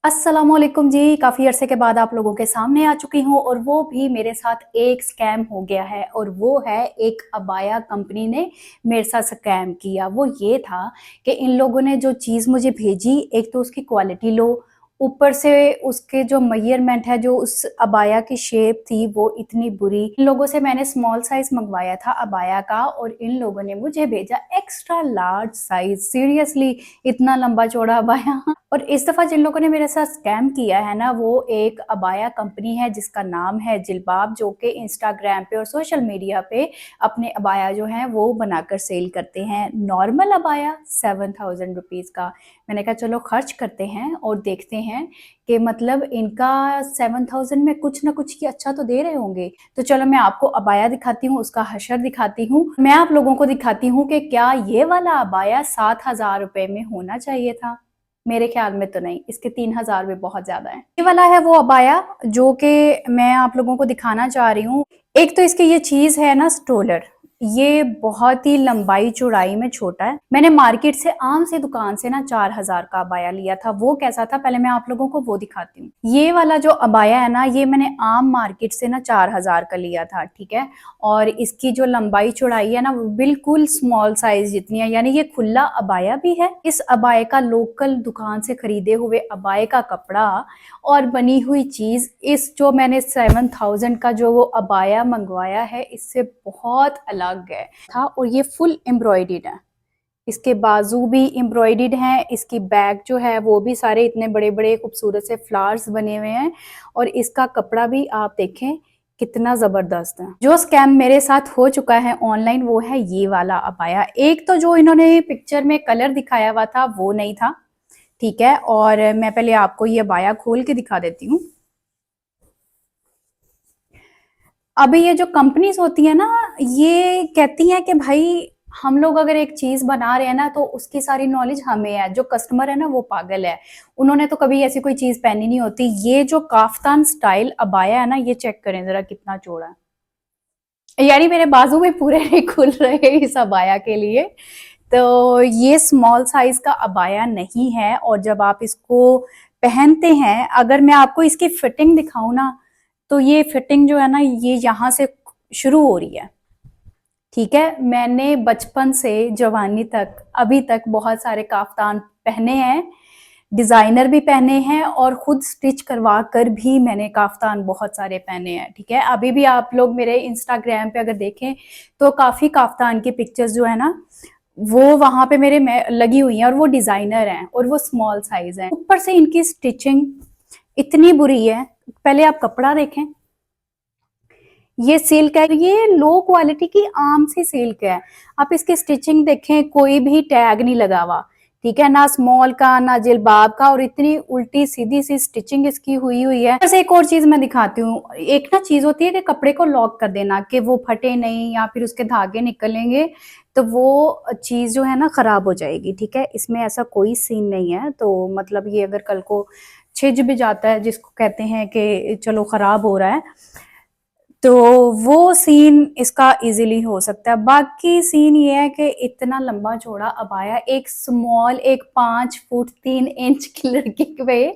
अस्सलामुअलैकुम जी, काफ़ी अरसे के बाद आप लोगों के सामने आ चुकी हूँ और वो भी मेरे साथ एक स्कैम हो गया है और वो है एक अबाया कंपनी ने मेरे साथ स्कैम किया। वो ये था कि इन लोगों ने जो चीज़ मुझे भेजी, एक तो उसकी क्वालिटी लो, ऊपर से उसके जो मेजरमेंट है, जो उस अबाया की शेप थी वो इतनी बुरी। इन लोगों से मैंने स्मॉल साइज़ मँगवाया था अबाया का और इन लोगों ने मुझे भेजा एक्स्ट्रा लार्ज साइज़। सीरियसली इतना लंबा चौड़ा अबाया। और इस दफ़ा जिन लोगों ने मेरे साथ स्कैम किया है ना, वो एक अबाया कंपनी है जिसका नाम है जिलबाब, जो कि इंस्टाग्राम पे और सोशल मीडिया पे अपने अबाया जो हैं वो बनाकर सेल करते हैं। नॉर्मल अबाया 7000 रुपीज़ का। मैंने कहा चलो खर्च करते हैं और देखते हैं कि मतलब इनका 7000 में कुछ ना कुछ ही अच्छा तो दे रहे होंगे। तो चलो मैं आपको अबाया दिखाती हूँ, उसका हशर दिखाती हूँ। मैं आप लोगों को दिखाती हूँ कि क्या ये वाला अबाया 7000 रुपए में होना चाहिए था? मेरे ख्याल में तो नहीं, इसके 3000 भी बहुत ज़्यादा हैं। ये वाला है वो अबाया जो कि मैं आप लोगों को दिखाना चाह रही हूँ। एक तो इसकी ये चीज़ है ना स्टोलर, ये बहुत ही लंबाई चौड़ाई में छोटा है। मैंने मार्केट से आम से दुकान से ना 4000 का अबाया लिया था। वो कैसा था पहले मैं आप लोगों को वो दिखाती हूँ। ये वाला जो अबाया है ना, ये मैंने आम मार्केट से ना 4000 का लिया था, ठीक है। और इसकी जो लंबाई चौड़ाई है ना वो बिल्कुल स्मॉल साइज जितनी है, यानी ये खुला अबाया भी है। इस अबाये का लोकल दुकान से खरीदे हुए अबाये का कपड़ा और बनी हुई चीज, इस जो मैंने 7000 का जो वो अबाया मंगवाया है इससे बहुत अलग है था। और ये फुल एम्ब्रॉयडर्ड है, इसके बाजू भी एम्ब्रॉयडर्ड हैं, इसकी बैक जो है वो भी सारे इतने बड़े बड़े खूबसूरत से फ्लावर्स बने हुए हैं। और इसका कपड़ा भी आप देखें कितना जबरदस्त है। जो स्कैम मेरे साथ हो चुका है ऑनलाइन वो है ये वाला अबाया। एक तो जो इन्होंने पिक्चर में कलर दिखाया हुआ था वो नहीं था, ठीक है। और मैं पहले आपको ये अबाया खोल के दिखा देती हूँ। अभी ये जो कंपनीज होती है ना, ये कहती हैं कि भाई हम लोग अगर एक चीज बना रहे हैं ना तो उसकी सारी नॉलेज हमें है। जो कस्टमर है ना वो पागल है, उन्होंने तो कभी ऐसी कोई चीज पहनी नहीं होती। ये जो काफ्तान स्टाइल अबाया है ना, ये चेक करें जरा कितना चौड़ा है, यानी मेरे बाजू में पूरे नहीं खुल रहे इस अबाया के लिए। तो ये स्मॉल साइज का अबाया नहीं है। और जब आप इसको पहनते हैं, अगर मैं आपको इसकी फिटिंग दिखाऊं ना, तो ये फिटिंग जो है ना ये यहाँ से शुरू हो रही है, ठीक है। मैंने बचपन से जवानी तक अभी तक बहुत सारे काफ्तान पहने हैं, डिजाइनर भी पहने हैं और खुद स्टिच करवा कर भी मैंने काफ्तान बहुत सारे पहने हैं, ठीक है। अभी भी आप लोग मेरे इंस्टाग्राम पे अगर देखें तो काफी काफ्तान की पिक्चर्स जो है ना वो वहां पे मेरे में लगी हुई हैं और वो डिजाइनर हैं और वो स्मॉल साइज हैं। ऊपर से इनकी स्टिचिंग इतनी बुरी है। पहले आप कपड़ा देखें, ये सिल्क है, ये लो क्वालिटी की आम सी सिल्क है। आप इसकी स्टिचिंग देखें, कोई भी टैग नहीं लगा हुआ, ठीक है, ना स्मॉल का ना जिलबाब का, और इतनी उल्टी सीधी सी स्टिचिंग इसकी हुई हुई है। बस एक और चीज मैं दिखाती हूँ। एक ना चीज होती है कि कपड़े को लॉक कर देना कि वो फटे नहीं या फिर उसके धागे निकलेंगे तो वो चीज जो है ना खराब हो जाएगी, ठीक है। इसमें ऐसा कोई सीन नहीं है। तो मतलब ये अगर कल को छिज भी जाता है, जिसको कहते हैं कि चलो खराब हो रहा है, तो वो सीन इसका इजीली हो सकता है। बाकी सीन ये है कि इतना लंबा चौड़ा अबाया एक स्मॉल, एक 5 फुट 3 इंच की लड़की पे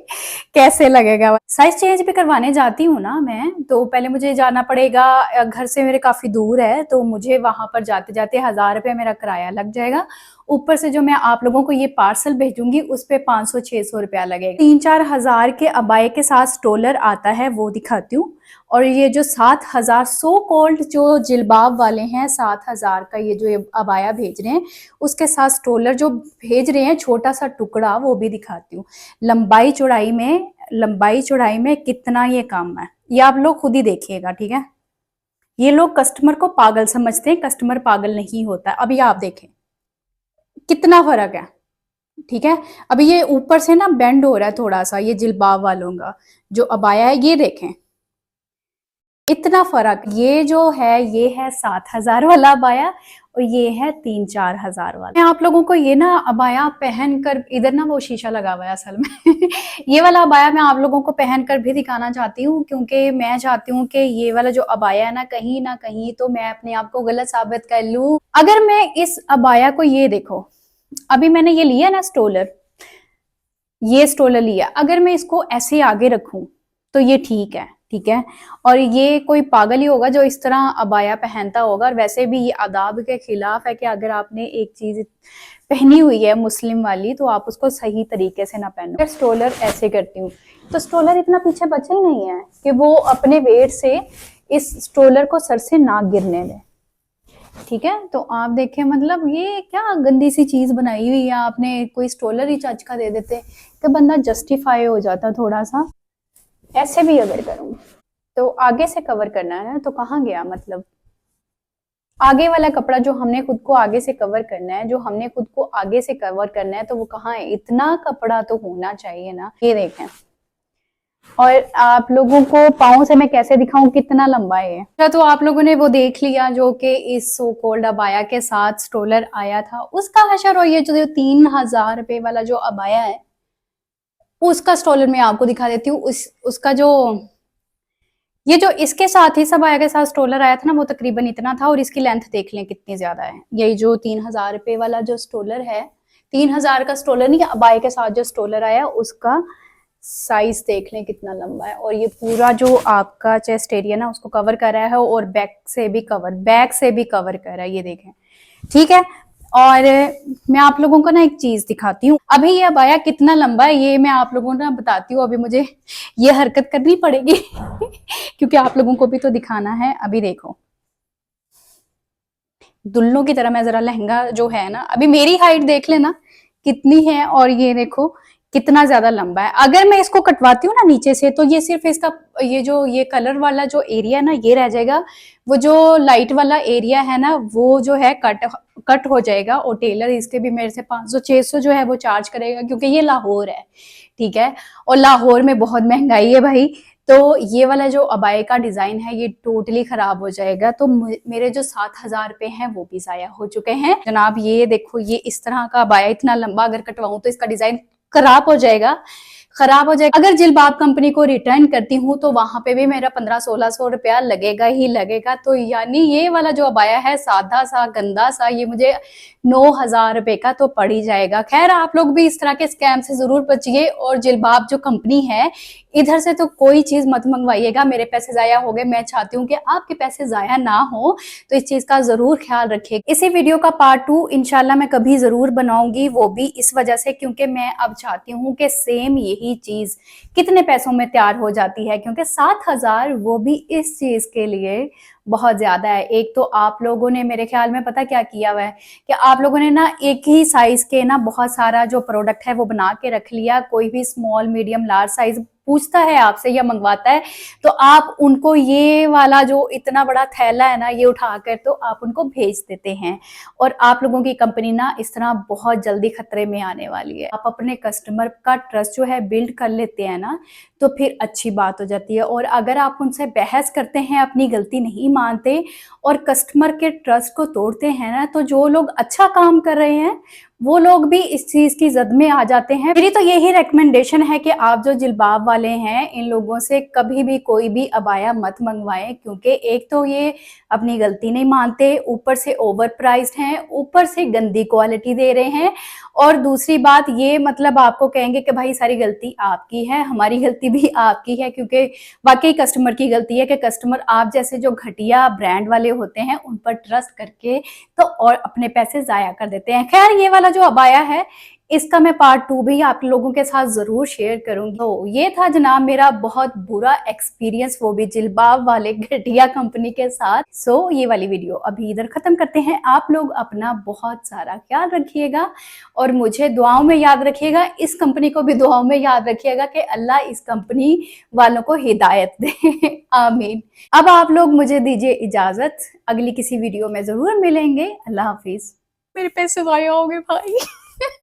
कैसे लगेगा। साइज चेंज भी करवाने जाती हूँ ना मैं, तो पहले मुझे जाना पड़ेगा, घर से मेरे काफी दूर है, तो मुझे वहां पर जाते जाते 1000 रुपये मेरा किराया लग जाएगा। ऊपर से जो मैं आप लोगों को ये पार्सल भेजूंगी उस पे 500-600 रुपया लगेगा। 3-4 हजार के अबाये के साथ स्टोलर आता है, वो दिखाती हूँ। और ये जो 7000 सो कॉल्ड जो जिलबाब वाले हैं, 7000 का ये जो अबाया भेज रहे हैं उसके साथ स्टोलर जो भेज रहे हैं छोटा सा टुकड़ा, वो भी दिखाती हूँ। लंबाई चौड़ाई में कितना ये काम है, ये आप लोग खुद ही देखिएगा, ठीक है। ये लोग कस्टमर को पागल समझते हैं, कस्टमर पागल नहीं होता है। अभी आप देखें कितना फर्क है, ठीक है। अभी ये ऊपर से ना बेंड हो रहा है थोड़ा सा, ये जिलबाब वालों का जो अबाया है, ये देखें इतना फर्क। ये जो है ये है 7000 वाला अबाया और ये है 3-4 हजार वाला। मैं आप लोगों को ये ना अबाया पहन कर, इधर ना वो शीशा लगा हुआ है असल में ये वाला अबाया मैं आप लोगों को पहन कर भी दिखाना चाहती हूँ, क्योंकि मैं चाहती हूँ कि ये वाला जो अबाया है ना कहीं तो मैं अपने आप को गलत साबित कर लूं। अगर मैं इस अबाया को, ये देखो, अभी मैंने ये लिया ना स्टोलर, ये स्टोलर लिया, अगर मैं इसको ऐसे आगे रखूं तो ये ठीक है, ठीक है। और ये कोई पागल ही होगा जो इस तरह अबाया पहनता होगा, और वैसे भी ये आदाब के खिलाफ है कि अगर आपने एक चीज पहनी हुई है मुस्लिम वाली तो आप उसको सही तरीके से ना पहनो। अगर स्टोलर ऐसे करती हूँ तो स्टोलर इतना पीछे बचा ही नहीं है कि वो अपने वेट से इस स्टोलर को सर से ना गिरने दे, ठीक है। तो आप देखें, मतलब ये क्या गंदी सी चीज बनाई हुई है आपने, कोई स्टोलर ही चच का दे देते तो बंदा जस्टिफाई हो जाता थोड़ा सा। ऐसे भी अगर करूं तो आगे से कवर करना है ना, तो कहाँ गया, मतलब आगे वाला कपड़ा जो हमने खुद को आगे से कवर करना है, जो हमने खुद को आगे से कवर करना है, तो वो कहाँ है, इतना कपड़ा तो होना चाहिए ना। ये देखें, और आप लोगों को पाँव से मैं कैसे दिखाऊं कितना लंबा है। अच्छा, तो आप लोगों ने वो देख लिया जो कि इस सो कोल्ड अबाया के साथ स्टोलर आया था, उसका हशर। और ये जो 3,000 रुपए वाला जो अबाया है उसका स्टोलर मैं आपको दिखा देती हूँ। उसका जो ये जो इसके साथ ही सब आया के साथ स्टोलर आया था ना, वो तकरीबन इतना था, और इसकी लेंथ देख लें कितनी ज्यादा है। यही जो 3,000 रुपए वाला जो स्टोलर है, 3,000 का स्टोलर नहीं, अबाया के साथ जो स्टोलर आया उसका साइज देख लें कितना लंबा है। और ये पूरा जो आपका चेस्ट एरिया ना उसको कवर कर रहा है, और बैक से भी कवर कर रहा है, ये देखें, ठीक है। और मैं आप लोगों को ना एक चीज दिखाती हूँ, अभी ये अबाया कितना लंबा है ये मैं आप लोगों को ना बताती हूँ। अभी मुझे ये हरकत करनी पड़ेगी क्योंकि आप लोगों को भी तो दिखाना है। अभी देखो, दुल्लों की तरह मैं जरा लहंगा जो है ना, अभी मेरी हाइट देख लेना कितनी है, और ये देखो कितना ज्यादा लंबा है। अगर मैं इसको कटवाती हूँ ना नीचे से, तो ये सिर्फ इसका ये कलर वाला जो एरिया है ना ये रह जाएगा, वो जो लाइट वाला एरिया है ना वो जो है कट हो जाएगा। और टेलर इसके भी मेरे से 500-600 जो है वो चार्ज करेगा, क्योंकि ये लाहौर है, ठीक है। और लाहौर में बहुत महंगाई है भाई। तो ये वाला जो अबाए का डिजाइन है ये टोटली खराब हो जाएगा, तो मेरे जो 7,000 रुपए हैं वो भी जाया हो चुके हैं जनाब। ये देखो, ये इस तरह का अबाया इतना लंबा अगर कटवाऊं तो इसका डिजाइन खराब हो जाएगा। अगर जिलबाब कंपनी को रिटर्न करती हूँ तो वहां पे भी मेरा 1500-1600 रुपया लगेगा ही लगेगा। तो यानी ये वाला जो अबाया है सादा सा गंदा सा, ये मुझे 9,000 रुपए का तो पड़ ही जाएगा। खैर, आप लोग भी इस तरह के स्कैम से जरूर बचिए, और जिलबाब जो कंपनी है इधर से तो कोई चीज मत मंगवाइएगा, मेरे पैसे जाया हो गए। मैं चाहती हूँ कि आपके पैसे जाया ना हो, तो इस चीज का जरूर ख्याल रखिए। इसी वीडियो का पार्ट 2 इंशाल्लाह मैं कभी जरूर बनाऊंगी, वो भी इस वजह से क्योंकि मैं अब चाहती हूँ कि सेम यही चीज कितने पैसों में तैयार हो जाती है, क्योंकि 7,000 वो भी इस चीज के लिए बहुत ज्यादा है। एक तो आप लोगों ने मेरे ख्याल में पता क्या किया हुआ है कि आप लोगों ने ना एक ही साइज के ना बहुत सारा जो प्रोडक्ट है वो बना के रख लिया। कोई भी स्मॉल मीडियम लार्ज साइज पूछता है आपसे या मंगवाता है, तो आप उनको ये वाला जो इतना बड़ा थैला है ना ये उठाकर तो आप उनको भेज देते हैं। और आप लोगों की कंपनी ना इस तरह बहुत जल्दी खतरे में आने वाली है। आप अपने कस्टमर का ट्रस्ट जो है बिल्ड कर लेते हैं ना, तो फिर अच्छी बात हो जाती है। और अगर आप उनसे बहस करते हैं, अपनी गलती नहीं मानते और कस्टमर के ट्रस्ट को तोड़ते हैं ना, तो जो लोग अच्छा काम कर रहे हैं वो लोग भी इस चीज की जद में आ जाते हैं। मेरी तो यही रिकमेंडेशन है कि आप जो जिलबाब वाले हैं इन लोगों से कभी भी कोई भी अबाया मत मंगवाएं, क्योंकि एक तो ये अपनी गलती नहीं मानते, ऊपर से ओवर प्राइस्ड हैं, ऊपर से गंदी क्वालिटी दे रहे हैं। और दूसरी बात ये, मतलब आपको कहेंगे कि भाई सारी गलती आपकी है, हमारी गलती भी आपकी है, क्योंकि वाकई कस्टमर की गलती है कि कस्टमर आप जैसे जो घटिया ब्रांड वाले होते हैं उन पर ट्रस्ट करके तो और अपने पैसे जाया कर देते हैं। खैर, ये वाला जो अबाया है इसका मैं पार्ट 2 भी आप लोगों के साथ जरूर शेयर करूंगी। तो ये था जनाब मेरा बहुत बुरा एक्सपीरियंस, वो भी जिलबाब वाले घटिया कंपनी के साथ। ये वाली वीडियो अभी इधर खत्म करते हैं। आप लोग अपना बहुत सारा ख्याल रखिएगा और मुझे दुआओं में याद रखिएगा, इस कंपनी को भी दुआओं में याद रखिएगा कि अल्लाह इस कंपनी वालों को हिदायत दे आमीन। अब आप लोग मुझे दीजिए इजाजत, अगली किसी वीडियो में जरूर मिलेंगे। अल्लाह हाफिज। मेरे पैसे जाया हो गए भाई।